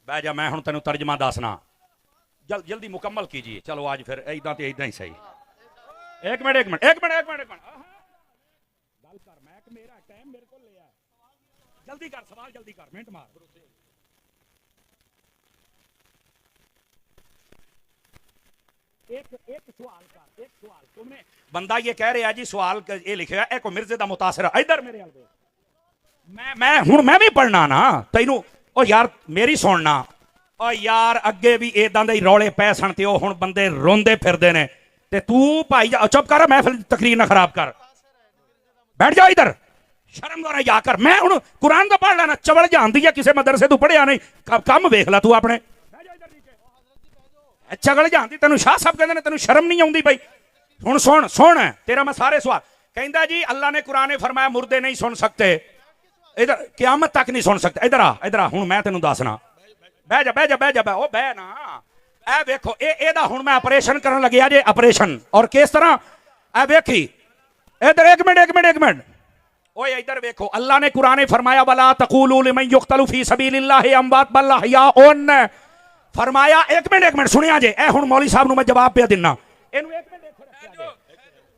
बह जा, मैं हुण तेनू तर्जमा दसना, जल्दी मुकम्मल कीजिए। चलो आज फिर इदा तो इदा ही सही। एक मिनट एक मिनट एक मिनट एक मिनट एक मिनट गल कर, मैं मेरा टाइम मेरे को लिया, जल्दी कर सवाल, जल्दी कर, मिनट मार। एक सवाल कर, एक सवाल तुमने बंदा ये कह रहा जी सवाल ये लिखे एक मिर्जे का मुतासर इधर मेरे मैं हुण मैं भी पढ़ना ना तैनू। ओ यार मेरी सुनना, ओ यार अगे भी इदां दे रौले पै सन ते ओ हुण बंदे रोंदे फिरदे ने ते तू भाई चुप कर, महफिल तकरीर ना खराब कर, बैठ जा इधर, शर्म करा जा कर। मैं हुण कुरान तो पढ़ लेना, चवल जानदी है किसी मदरसे तू पढ़िया नहीं, कम वेख ला तू अपने, चगल जानती तेन शाह साहब कहते तेन शर्म नहीं आती भाई। हुण सुन सुन तेरा मैं सारे सवाल कहता जी अल्लाह ने कुरान ने फरमाया मुर्दे नहीं सुन सकते, इधर क़यामत तक नहीं सुन सकते। इधर आ हुण मैं तेन दसना, बह जा बह जा बह जा बह ओ बह ना। ए वेखो एदा हुण मैं ऑपरेशन करन लग्या जे, ऑपरेशन और किस तरह ए वेखी इधर, एक मिनट एक मिनट एक मिनट ओए इधर वेखो, अल्लाह ने कुरान ने फरमाया वला तक़ूलू लिमन युक़तलु फी सबीलिल्लाहि अमवात बल अहयाउन, फरमाया एक मिनट सुनिया जे, ए हुण मौली साहब मैं जवाब पे देना।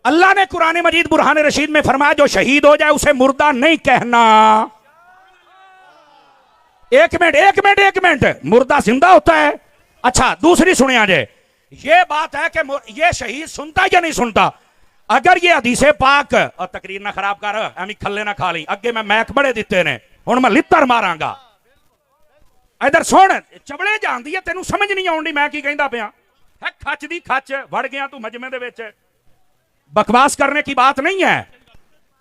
अल्लाह ने कुरान मजीद बुरहान रशीद में फरमाया जो शहीद हो जाए उसे मुर्दा नहीं कहना। एक मिनट मुर्दा जिंदा होता है। अच्छा दूसरी सुनिया जे, ये बात है कि ये शहीद सुनता या नहीं सुनता। अगर ये हदीसे पाक और तकरीर ना खराब कर, एवं खल्ले ना खा ली, अगे मैं मैक बड़े दिते ने, हुण मैं लित्तर मारांगा। इधर सुन, चबड़े जानदी है तेनू समझ नहीं आउंदी मैं की कहंदा पिया है, खच दी खच वड़ गया तू मजमे दे विच, बकवास करने की बात नहीं है।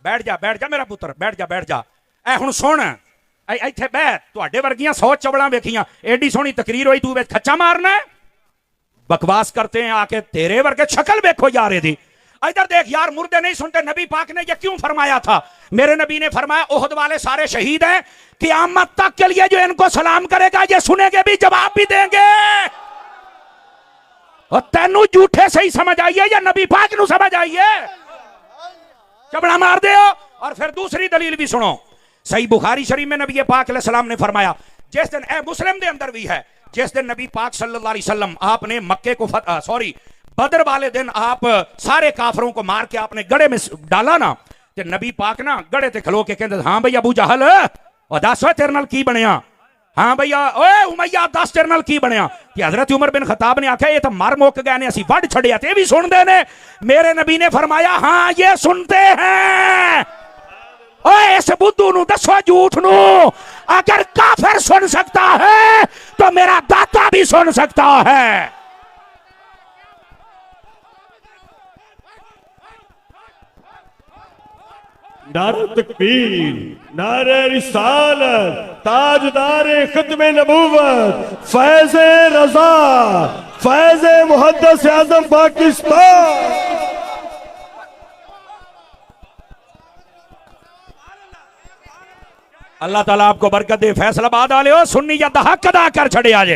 बैठ जा मेरा पुत्र, बैठ जा। ए हुण सुन, इत्थे बह, तुहाडे वर्गियां 100 चवड़ां वेखियां, एडी सोहनी तकरीर होई, तू विच खच्चा मारना है। बकवास करते हैं आके, तेरे वर्गे शक्ल वेखो यार इहदी। इधर देख यार, मुर्दे नहीं सुनते, नबी पाक ने ये क्यों फरमाया था? मेरे नबी ने फरमाया ओहद वाले सारे शहीद हैं, क़यामत तक के लिए जो इनको सलाम करेगा ये सुनेंगे भी, जवाब भी देंगे। और तेनू झूठे सही समझ आइए या नबी पाक नू समझ आइए, चबड़ा मार दे। और फिर दूसरी दलील भी सुनो, सही बुखारी शरीफ में नबी पाक अलैहिस्सलाम ने फरमाया, जिस दिन मुस्लिम के अंदर भी है, जिस दिन नबी पाक सल्लल्लाहु अलैहि वसल्लम आपने मक्के को बदर वाले दिन आप सारे काफरों को मार के आपने गड़े में डाला ना, ते नबी पाक ना गड़े ते खलो के कहते हाँ भैया अबू जहल और दस तेरे नाल की बनया, हाँ भैया ओए उमैया दस तेरे नाल की बनया। कि हजरत उमर बिन खताब ने आख्या ये तो मर मुक गए ने, असी वड छड़िया ते भी सुनते ने। मेरे नबी ने फरमाया हाँ ये सुनते हैं। ओए इस बुद्धू नू दसो झूठ नू, अगर काफिर सुन सकता है तो मेरा दाता भी सुन सकता है। नारे तकबीर, नारे रिसालत, ताजदारे खत्मे नबूवत, फैज़े रज़ा, फैज़े मुहद्दिस आज़म पाकिस्तान। अल्लाह ताला आपको बरकत दे, फैसलाबाद वाले हो सुन्नी या हक अदा कर छड़े आज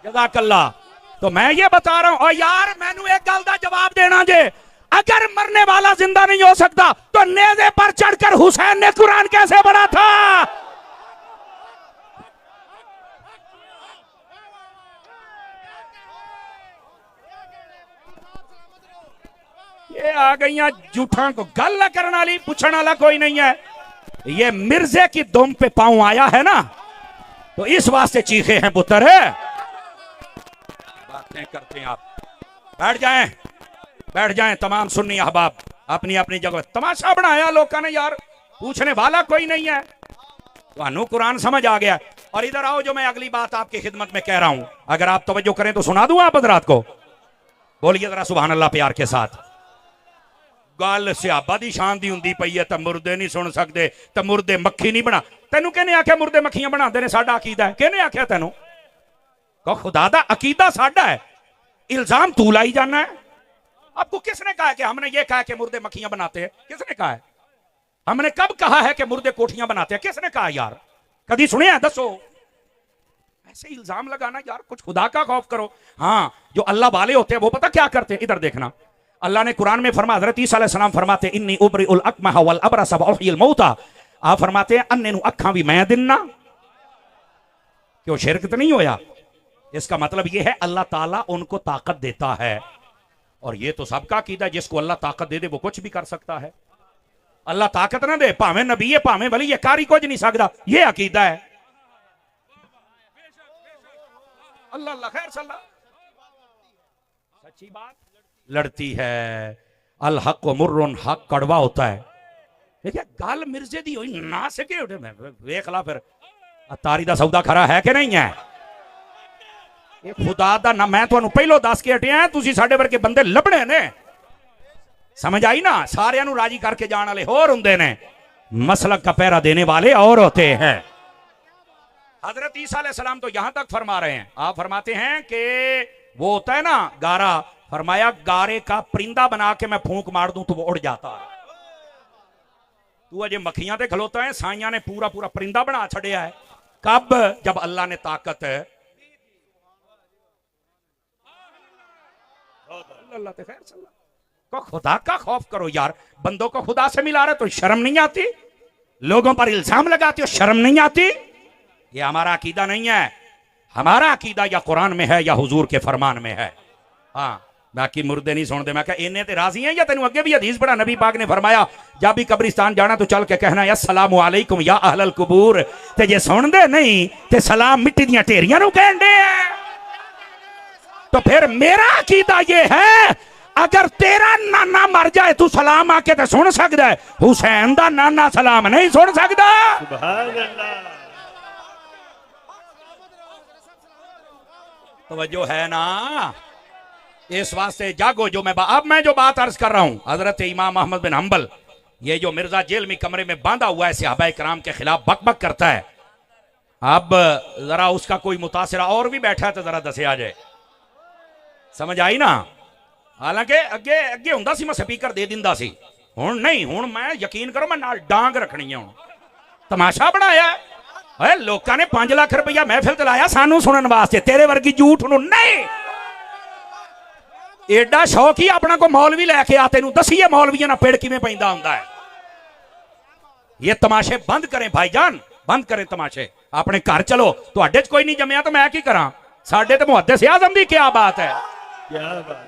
जज़ाकल्लाह। तो मैं ये बता रहा हूं, और यार मैनू एक गल दा जवाब देना जे, अगर मरने वाला जिंदा नहीं हो सकता तो नेज़े पर चढ़कर हुसैन ने कुरान कैसे पढ़ा था? ये आ गई झूठा को गल करने वाली, पूछने वाला कोई नहीं है। ये मिर्जे की दुम पे पांव आया है ना, तो इस वास्ते चीखे हैं पुत्र है। बातें करते हैं आप, बैठ जाएं तमाम सुन्नी अहबाब अपनी अपनी जगह। तमाशा बनाया लोगों ने यार, पूछने वाला कोई नहीं है। तो कुरान समझ आ गया। और इधर आओ, जो मैं अगली बात आपकी खिदमत में कह रहा हूं, अगर आप तवज्जो करें तो सुना दूं आप हज़रात को। बोलिए जरा सुभान अल्लाह प्यार के साथ। गल सियाबा दी शान दी हुंदी पई है, तो मुर्दे नहीं सुन सकते, तो मुर्दे मक्खी नहीं बना। तेनू कहने आख्या मुर्दे मक्खियां बनाते ने, साडा अकीदा है? कहने आख्या तेनू? कहो खुदा दा अकीदा साडा है, इल्जाम तू लाई जाना है। आपको किसने कहा कि हमने ये कहा कि मुर्दे मक्खियां बनाते हैं? किसने कहा है? हमने कब कहा है कि मुर्दे कोठियां बनाते हैं? किसने कहा यार? कभी सुने हैं? दसो। ऐसे इल्जाम लगाना यार, कुछ खुदा का खौफ करो। हाँ, जो अल्लाह वाले होते हैं वो पता क्या करते हैं? इधर देखना, अल्लाह ने कुरान में फरमाया, हज़रत ईसा अलैहिस्सलाम फरमाते इन्नी उबरिउल अकमह वल अबरस व उहयिल मौता। आप फरमाते हैं अन्ने नु अखां भी मैं दिन्ना, क्यों शिरक तो नहीं होया। इसका मतलब यह है अल्लाह ताला उनको ताकत देता है, और ये तो सबका अकीदा है, जिसको अल्लाह ताकत दे दे वो कुछ भी कर सकता है। अल्लाह ताकत ना दे, भावें नबी है भावें वली, ये कारी कुछ नहीं सकता, ये अकीदा है। अल्लाह अल्लाह खैर सल्ला। सच्ची बात लड़ती है। अल हक मुर्रुन, हक कड़वा होता है। देखिए गल मिर्जे दी होई ना सके उठे मैं वेख ला फिर तारी दा सौदा खरा है कि नहीं है। ये खुदा दा ना मैं तुहानू पहलो दस के हटिया, तुसी साडे वर्गे बंदे लभणे ने, समझ आई ना। सारियां नू राजी करके जाने वाले होर हुंदे ने, मसलक का पहरा देने वाले और होते हैं। हजरत ईसा अलैहिस्सलाम तो यहां तक फरमा रहे हैं, आप फरमाते हैं कि वो होता है ना गारा, फरमाया गारे का परिंदा बना के मैं फूंक मार दूं तो वो उड़ जाता है। तू अजे मक्खियां ते खलोता है, साइयां ने पूरा पूरा परिंदा बना छड़िया है। कब? जब अल्लाह ने ताकत है। अल्लाह ते खैर को खुदा का खौफ करो यार। बंदों को खुदा से मिला रहे तो शर्म नहीं आती? लोगों पर इल्जाम लगाते हो, शर्म नहीं आती? ये हमारा अकीदा नहीं है। हमारा अकीदा या कुरान में है या हुजूर के फरमान में है। हाँ, बाकी मुर्दे नहीं सुनते। मैं कहा इन्हें ते राजी हैं या तेन अगे भी हदीस पढ़ा, नबी पाक ने फरमाया जब भी कब्रिस्तान जाना तो चल के कहना अस्सलामु अलैकुम या अहलल कुबूर, ते जे सुनदे नहीं ते सलाम मिट्टी दियां ढेरियां नूं कहंदे हैं। तो फिर मेरा अकीदा ये है, अगर तेरा नाना मर जाए तू सलाम आके तो सुन सकता है, हुसैन दा नाना सलाम नहीं सुन सकता। सुभान अल्लाह। तवज्जो है ना। इस वास्ते जागो। जो अब मैं जो बात अर्ज कर रहा हूं, हजरत इमाम अहमद बिन हंबल, ये जो मिर्जा जेल में कमरे में बांधा हुआ है सहाबा कराम के खिलाफ बकबक करता है, अब जरा उसका कोई मुतासिरा और भी बैठा है तो जरा दसे आ जाए। समझ आई ना। हालांकि अगे अगे हुंदा सी मैं स्पीकर दे दिंदा सी, हुण नहीं। हुण मैं यकीन करो मैं नाल डांग रखनी है। हुण तमाशा बनाया है लोगों ने 5 लाख रुपया महफिल ते लाया सानू सुनन वास्ते, तेरे वर्गी झूठ नूं नहीं। एडा शौक ही अपना को मौलवी लैके आ, तेनू दसीए मौलवियां ना पेड़ किवें पैंदा हुंदा है। ये तमाशे बंद करें भाईजान, बंद करें तमाशे। अपने घर चलो। तुहाडे च कोई नहीं जम्मिया तो मैं की करा। साडे ते मुहद्दिस आज़म दी क्या बात है। क्या बात।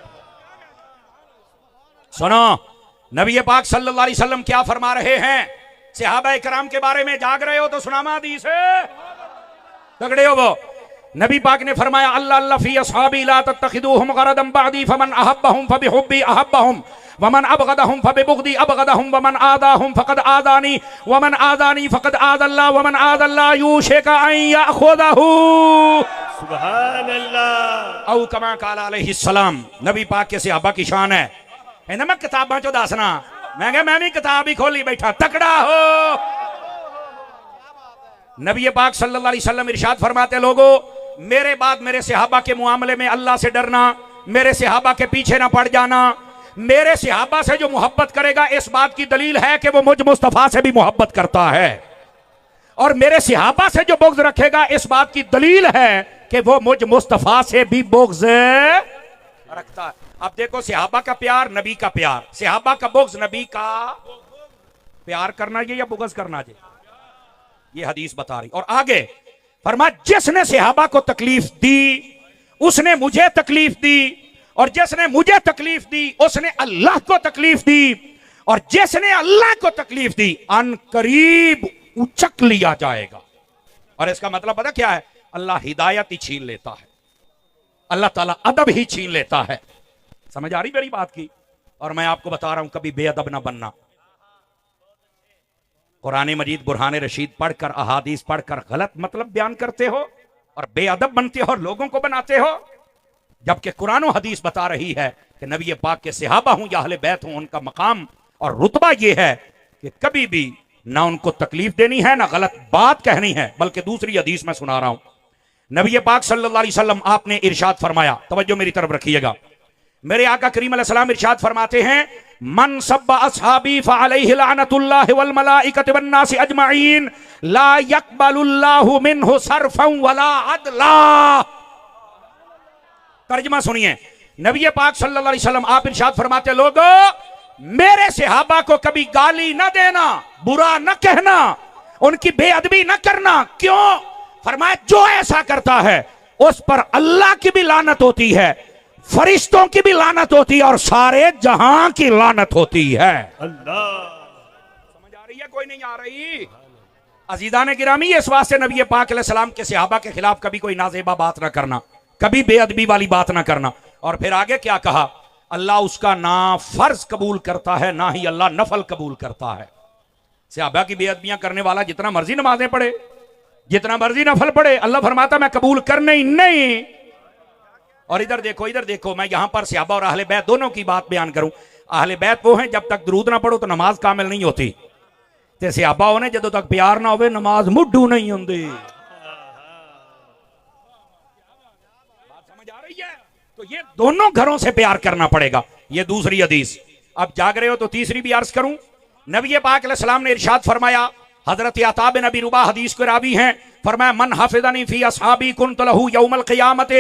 सुनो नबी पाक सल्लल्लाहु अलैहि वसल्लम क्या फरमा रहे हैं सहाबा कराम के बारे में। जाग रहे हो तो सुनामा हदीस है, तगड़े हो वो। नबी पाक ने फरमाया अल्लाह अल्लाह फी असहाबी ला तत्तखिदूहुम गरदम बअदी फमन अहब्बहुम फबिहुब्बी अहब्बहुम वमन अबगदहुम फबिबुगदी अबगदहुम वमन आदाहुम फकद आदानी वमन आदानी फकद आदल्लाह वमन आदल्लाह यूशिका अन याखुदहू। सुभान अल्लाह। औ कमा काला अलैहि सलाम। नबी पाक के सहाबा की शान है। कहना मैं किताबां चो दसना, मैं कहा मैं भी किताब ही खोली बैठा। तकड़ा हो। नबी पाक सल्लल्लाहु अलैहि वसल्लम इरशाद फरमाते लोगों मेरे बाद मेरे सहाबा के मुआमले में अल्लाह से डरना, मेरे सहाबा के पीछे ना पड़ जाना। मेरे सहाबा से जो मोहब्बत करेगा इस बात की दलील है कि वो मुझ मुस्तफा से भी मोहब्बत करता है, और मेरे सहाबा से जो बुग़्ज़ रखेगा इस बात की दलील है कि वो मुझ मुस्तफा से भी बुग़्ज़ रखता है। अब देखो सहाबा का प्यार, नबी का प्यार, सहाबा का बुग़्ज़, नबी का प्यार करना ये या बुग़्ज़ करना ये, ये हदीस बता रही। और आगे फरमा जिसने सहाबा को तकलीफ दी उसने मुझे तकलीफ दी, और जिसने मुझे तकलीफ दी उसने अल्लाह को तकलीफ दी, और जिसने अल्लाह को तकलीफ दी अन करीब उचक लिया जाएगा। और इसका मतलब पता क्या है? अल्लाह हिदायत ही छीन लेता है, अल्लाह ताला अदब ही छीन लेता है। समझ आ रही मेरी बात की? और मैं आपको बता रहा हूं कभी बेअदब ना बनना। कुरान मजीद बुरहान रशीद पढ़कर अहादीस पढ़कर गलत मतलब बयान करते हो और बेअदब बनते हो और लोगों को बनाते हो, जबकि कुरान और हदीस बता रही है कि नबी पाक के सहाबा हूं या अहले बैत हूं, उनका मकाम और रुतबा यह है कि कभी भी ना उनको तकलीफ देनी है ना गलत बात कहनी है। बल्कि दूसरी हदीस में सुना रहा हूं, नबी पाक सल्लल्लाहु अलैहि वसल्लम आपने इरशाद फरमाया, तवज्जो मेरी तरफ रखिएगा। मेरे आका करीम अलैहिस्सलाम इरशाद फरमाते हैं मन सब्बा असहाबी फअलैहि लानतुल्लाहि वल मलाइकति वन नासि अजमईन ला यक़बलुल्लाहु मिन्हु सर्फन वला अदला। तर्जुमा सुनिए, नबी पाक सल्लल्लाहु अलैहि वसल्लम आप इरशाद फरमाते लोगों मेरे सहाबा को कभी गाली न देना, बुरा न कहना, उनकी बेअदबी न करना। क्यों? फरमाया जो ऐसा करता है उस पर अल्लाह की भी लानत होती है, फरिश्तों की भी लानत होती है और सारे जहां की लानत होती है। अल्लाह, समझ आ रही है? कोई नहीं आ रही? अजीदान गिरामी, इस वास्ते नबी पाक अलैहिस्सलाम के सहाबा के खिलाफ कभी कोई नाजेबा बात ना करना, कभी बेअदबी वाली बात ना करना। और फिर आगे क्या कहा? अल्लाह उसका ना फर्ज कबूल करता है ना ही अल्लाह नफल कबूल करता है। सहाबा की बेअदबियां करने वाला जितना मर्जी नमाजें पढ़े, जितना मर्जी नफल पढ़े, अल्लाह फरमाता मैं कबूल करने ही नहीं। और इधर देखो, इधर देखो, मैं यहां पर सहाबा और अहले बैत दोनों की बात बयान करूं। अहले बैत वो हैं जब तक दरूद ना पढ़ो तो नमाज कामिल नहीं होती, ते सहाबा होने जदों तक प्यार ना होवे नमाज मुड्ढू नहीं होंदी। बात समझ आ रही है? तो ये दोनों घरों से प्यार करना पड़ेगा। ये दूसरी हदीस। अब जाग रहे हो तो तीसरी भी अर्ज करूं। नबी पाक अलैहिस्सलाम ने इरशाद फरमाया, हजरत अता बिन अबी रुबा हदीस के रावी हैं, फरमाया मन हाफिज़नी फी अस्हाबी कुन्त लहू यौमल क़ियामत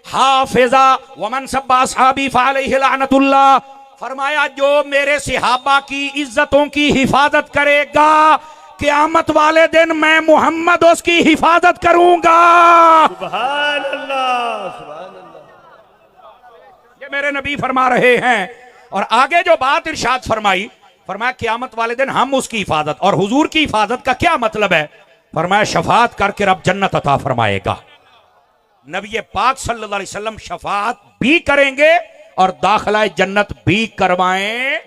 हाफिज़ा व मन सब्बा अस्हाबी फअलैहि लानतुल्लाह। फरमाया जो मेरे सहाबा की इज्जतों की हिफाजत करेगा, क़यामत वाले दिन मैं मोहम्मद उसकी हिफाजत करूंगा। सुभान अल्लाह, सुभान अल्लाह। ये मेरे नबी फरमा रहे हैं। और आगे जो बात इरशाद फरमाई, फरमाया क़यामत वाले दिन हम उसकी हिफाजत। और हुजूर की हिफाजत का क्या मतलब है? फरमाया शफाअत करके रब जन्नत अता फरमाएगा। नबी पाक सल्लल्लाहु अलैहि वसल्लम शफाअत भी करेंगे और दाखिला जन्नत भी करवाएं।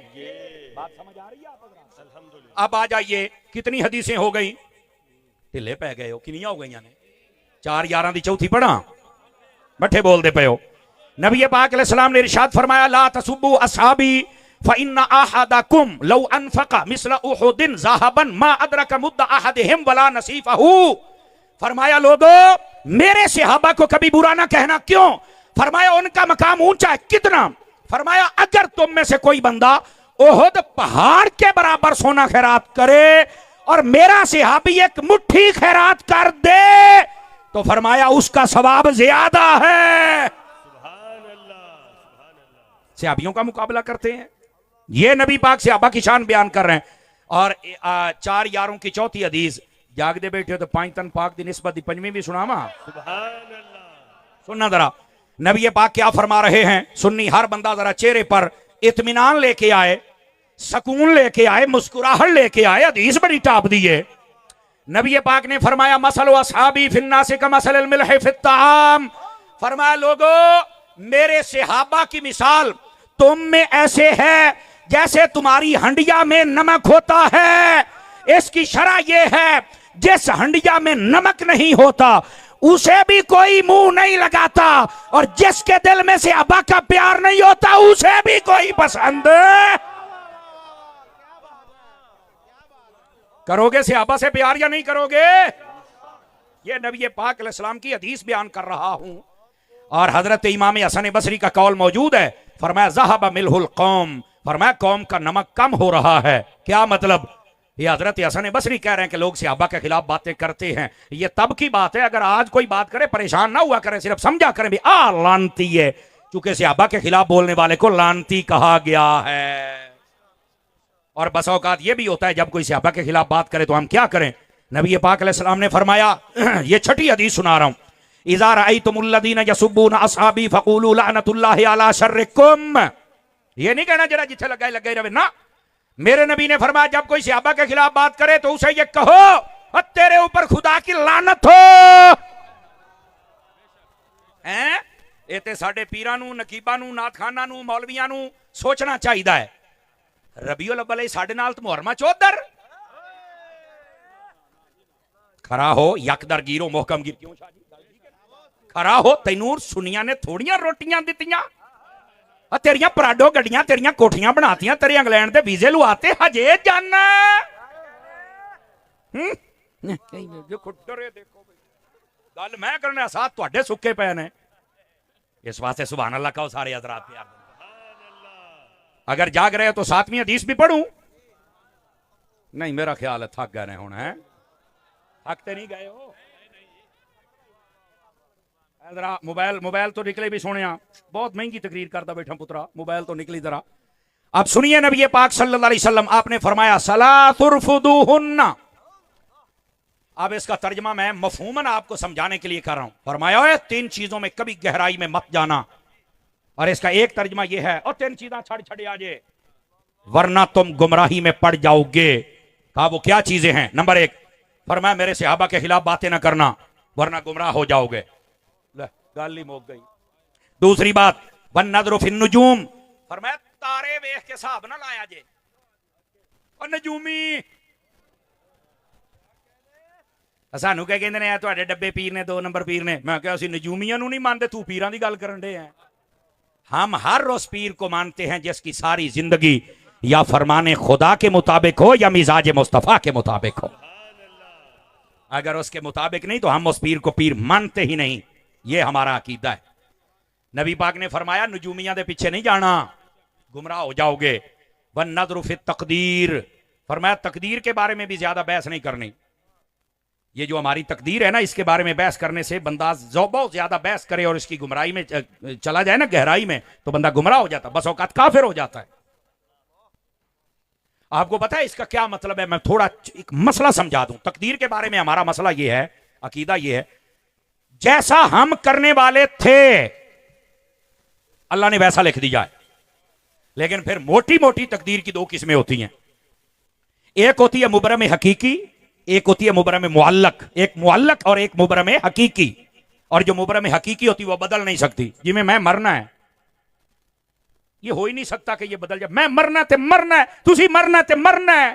बात समझ आ रही है आप? अब आ जाइए, कितनी हदीसें हो गई? ढिले पै गए हो, कितनी हो गई ने? 4 11 दी चौथी पढ़ा, बट्ठे बोलते पे हो। नबी पाक अलैहिस्सलाम ने इरशाद फरमाया ला तसुब्बु असहाबी फइन्ना अहदकुम लौ अनफक़ा मिस्ला उहुदिन ज़हबन मा अदरका मुद्दा अहदिहिम वला नसीफहू। फरमाया लोगों, मेरे सहाबा को कभी बुरा ना कहना। क्यों? फरमाया उनका मकाम ऊंचा है। कितना? फरमाया अगर तुम में से कोई बंदा ओहद पहाड़ के बराबर सोना खैरात करे और मेरा सहाबी एक मुट्ठी खैरात कर दे तो फरमाया उसका सवाब ज्यादा है। सहाबियों का मुकाबला करते हैं। ये नबी पाक सहाबा की शान बयान कर रहे हैं। और 4 यारों की चौथी हदीस, जागदे बैठे हो तो 5 तन पाक दी निस्बत दी पंजवीं भी सुनावा। सुनना जरा, नबी पाक क्या फरमा रहे हैं। सुन्नी हर बंदा जरा चेहरे पर इत्मीनान लेके आए, सुकून लेके आए, मुस्कुराहट लेके आए। हदीस बड़ी टाप दी है। नबी पाक ने फरमाया मसलु अस्हाबी फिन्नासि कमसलिल मिल्हि फित्ताम। फरमाया लोगों, मेरे सहाबा की मिसाल तुम में ऐसे है जैसे तुम्हारी हंडिया में नमक होता है। इसकी शरह यह है जिस हंडिया में नमक नहीं होता उसे भी कोई मुंह नहीं लगाता, और जिसके दिल में से सहाबा का प्यार नहीं होता उसे भी कोई पसंद। करोगे सहाबा से प्यार या नहीं करोगे? ये नबी पाक अलैहिस्सलाम की हदीस बयान कर रहा हूं। और हजरत इमाम हसन बसरी का कौल मौजूद है। फरमाया ज़हब मिलहुल कौम, फरमाया कौम का नमक कम हो रहा है। क्या मतलब? ये हजरत हसन बसरी कह रहे हैं कि लोग सहाबा के खिलाफ बातें करते हैं। ये तब की बात है, अगर आज कोई बात करे परेशान ना हुआ करें, सिर्फ समझा करें भी लानती है, क्योंकि सहाबा के खिलाफ बोलने वाले को लानती कहा गया है। और बस औकात ये भी होता है जब कोई सहाबा के खिलाफ बात करे तो हम क्या करें। नबी पाक अलैहिस्सलाम ने फरमाया, ये छठी हदीस सुना रहा हूं, इज़ा रअयतुमुल्लज़ीना यसुब्बूना अस्हाबी फक़ूलू लअनतुल्लाहि अला शर्रिकुम। ये नहीं कहना जरा जिथे लगा लगे रहे ना। मेरे नबी ने फरमाया जब कोई सहाबा के खिलाफ बात करे तो उसे ये कहो तेरे ऊपर खुदा की लानत हो। हैं? ये ते साडे पीरां नूं, नकीबां नूं, नाथखानां नूं, मौलवियां नूं सोचना चाहिए है। रबीउल अव्वल साडे नाल तो मुहर्रमा चौधर खरा हो, यकदर गिरो मोहकम गिर। क्यों शाह जी खरा हो? तैनूर सुनिया ने थोड़ियां रोटियां दित्तियां, तेरियां पराडो गड्डियां, तेरियां कोठियां बनातियां, तेरे इंग्लैंड दे वीजे लुआते, हजे जाना। गल मैं करना साथ तुहाडे सुक्के पे ने। इस वास्ते सुभान अल्लाह कहो सारे हजरात प्यार। अगर जाग रहे हो तो 7वीं हदीस भी पढ़ूं? नहीं, मेरा ख्याल है थक गए हुण। है थकते नहीं गए हो? जरा मोबाइल तो निकले भी सोने, बहुत महंगी तकरीर करता बैठा पुत्रा, मोबाइल तो निकली जरा। अब सुनिए नबी पाक सल्लल्लाहु अलैहि वसल्लम आपने फरमाया सलातुरफुदुहुन्ना, अब इसका तर्जमा मैं मफहूमन आपको समझाने के लिए कर रहा हूं। फरमाया है 3 चीजों में कभी गहराई में मत जाना, और इसका एक तर्जमा यह है, और 3 चीजें छड़ छड़े आजे वरना तुम गुमराही में पड़ जाओगे। कहा वो क्या चीजें हैं? नंबर 1, फरमाया मेरे सहाबा के खिलाफ बातें ना करना वरना गुमराह हो जाओगे। गाली मोक गई। दूसरी बात, वन नजर फिन नुजूम, फरमाया तारे वेख के हिसाब ना लाया जे, और नजूमी सानू क्या कहते हैं तुहाडे डब्बे पीर ने 2 नंबर पीर ने। मैं क्या असी नजूमियां नहीं मानते, तू पीरां दी गल करन दे हैं। हम हर उस पीर को मानते हैं जिसकी सारी जिंदगी या फरमाने खुदा के मुताबिक हो या मिजाज मुस्तफा के मुताबिक हो। अगर उसके मुताबिक नहीं तो हम उस पीर को पीर मानते ही नहीं। यह हमारा अकीदा है। नबी पाक ने फरमाया नजूमियां दे पीछे नहीं जाना, गुमराह हो जाओगे। वन नज़र फित तकदीर, फरमाया तकदीर के बारे में भी ज्यादा बहस नहीं करनी। ये जो हमारी तकदीर है ना, इसके बारे में बहस करने से बंदा बहुत ज्यादा बहस करे और इसकी गुमराही में चला जाए ना, गहराई में, तो बंदा गुमराह हो जाता, बस औकात काफिर हो जाता है। आपको पता है इसका क्या मतलब है? मैं थोड़ा एक मसला समझा दूं। तकदीर के बारे में हमारा मसला यह है, अकीदा यह है, जैसा हम करने वाले थे अल्लाह ने वैसा लिख दिया है। लेकिन फिर मोटी मोटी तकदीर की 2 किस्में होती हैं। एक होती है मुबरम हकीकी, एक होती है मुबरम मुअल्लक। एक मुअल्लक और एक मुबरम हकीकी। और जो मुबरम हकीकी होती है वो बदल नहीं सकती। जिसमें मैं मरना है, ये हो ही नहीं सकता कि ये बदल जाए। मैं मरना ते मरना है, तुसी मरना ते मरना है।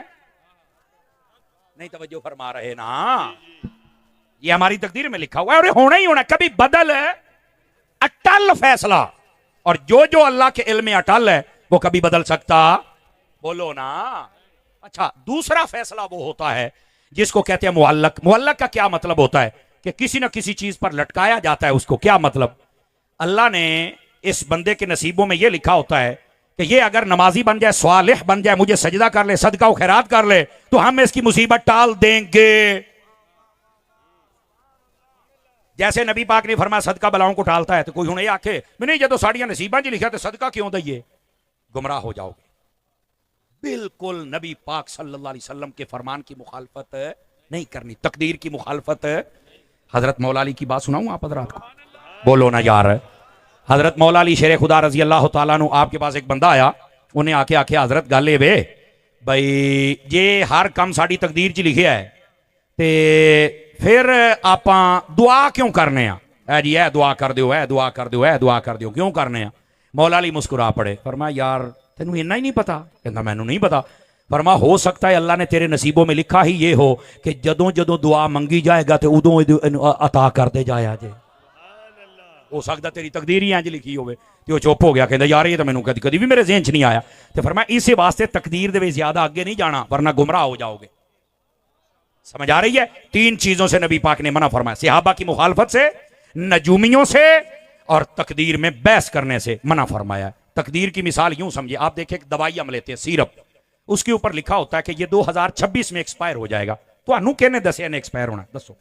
नहीं तवज्जो फरमा रहे ना? ये हमारी तकदीर में लिखा हुआ है और होना ही होना, कभी बदल है। अटल फैसला, और जो जो अल्लाह के इल्म में अटल है वो कभी बदल सकता? बोलो ना। अच्छा, दूसरा फैसला वो होता है जिसको कहते हैं मुअल्लक। मुअल्लक का क्या मतलब होता है? कि किसी ना किसी चीज पर लटकाया जाता है उसको। क्या मतलब? अल्लाह ने इस बंदे के नसीबों में यह लिखा होता है कि ये अगर नमाजी बन जाए, स्वालिह बन जाए, मुझे सजदा कर ले, सदका व खैरात कर ले, तो हम इसकी मुसीबत टाल देंगे। जैसे नबी पाक ने फरमाया सदका बलाओं को टालता है। तो कोई हुणे आखे नहीं, जो साड़ियां नसीबा जी लिखा तो सदका क्यों दइए? गुमराह हो जाओगे। बिल्कुल नबी पाक सल्लल्लाहु अलैहि वसल्लम के फरमान की मुखालफत नहीं करनी, तकदीर की मुखालफत। हजरत मौला अली की बात सुनाऊं आप हजरात को? बोलो ना यार। हजरत मौला अली शेर खुदा रजी अल्लाह तआला अन्हु, आपके पास एक बंदा आया, उन्हें आके आखे हजरत गल वे भाई जे हर काम साड़ी तकदीर च लिखिया है ते फिर आप दुआ क्यों करने आ जी? है दुआ कर दो, है दुआ कर दो, है दुआ कर दो, क्यों करने आ? मौला अली मुस्कुरा पड़े। फरमाया यार तेनू इन्ना ही नहीं पता? कहता मैनू नहीं पता। फरमा हो सकता है अल्लाह ने तेरे नसीबों में लिखा ही ये हो कि जदों जदों दुआ मंगी जाएगा तो उदों अता करते जाया जे। हो सकता तेरी तकदीर ही इंज लिखी होवे। ते वो चुप हो गया, कहता यार ये तो मैनू कभी भी मेरे ज़हन च नहीं आया। तो फरमाया इस वास्ते तकदीर दे ज्यादा आगे नहीं जाना वरना गुमराह हो जाओगे। समझ आ रही है? 3 चीजों से नबी पाक ने मना फरमाया, सहाबा की मुखालफत से, नजूमियों से, और तकदीर में बहस करने से मना फरमाया। तकदीर की मिसाल यूं समझिए, आप देखिए एक दवाई हम लेते हैं सिरप, उसके ऊपर लिखा होता है कि ये 2026 में एक्सपायर हो जाएगा। तो अनु कहने दसे ने एक्सपायर होना? दसो।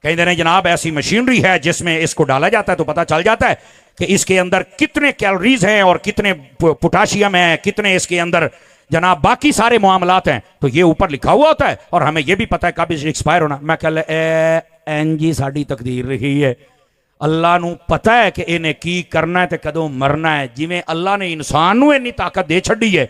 कहते नहीं जनाब ऐसी मशीनरी है जिसमें इसको डाला जाता है तो पता चल जाता है कि इसके अंदर कितने कैलोरीज हैं और कितने पोटाशियम है, कितने इसके अंदर जनाब बाकी सारे मामलात हैं। तो ये ऊपर लिखा हुआ होता है और हमें ये भी पता है कब एक्सपायर होना। मैं कह एन जी साड़ी तकदीर रही है। अल्लाह नू पता है कि इन्हें की करना है ते कदों मरना है। जिवें अल्लाह ने इंसान नू इन्नी ताकत दे छड़ी है,